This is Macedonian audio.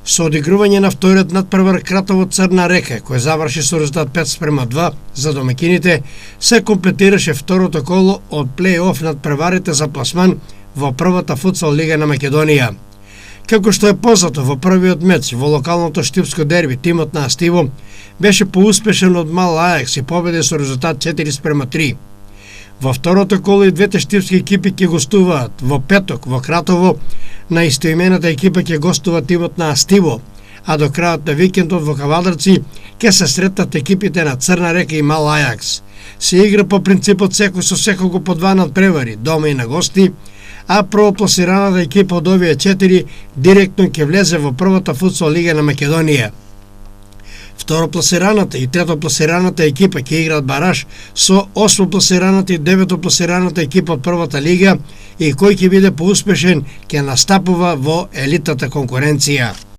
Со одигрување на вториот надпревар Кратово Црна Река, кој заврши со резултат 5:2 за домакините, се комплетираше второто коло од плей-оф надпреварите за пласман во првата футсал лига на Македонија. Како што е познато во првиот меч во локалното штипско дерби, тимот на Астиво беше поуспешен од Мал Ајакс и победи со резултат 4:3. Во второто коло и двете штипски екипи ќе гостуваат. Во петок во Кратово на истоимената екипа ќе гостува тимот на Астиво, а до крајот на викендот во Кавалдарци ќе се сретнат екипите на Црна Река и Мал Ајакс. Се игра по принципот секој со секого по два надпревари, дома и на гости, а првопласираната екипа од овие 4 директно ќе влезе во првата футсал лига на Македонија. Второпласираната и третопласираната екипа ќе играат бараж со осмопласираната и деветопласираната екипа од првата лига и кој ќе биде поуспешен ќе настапува во елитната конкуренција.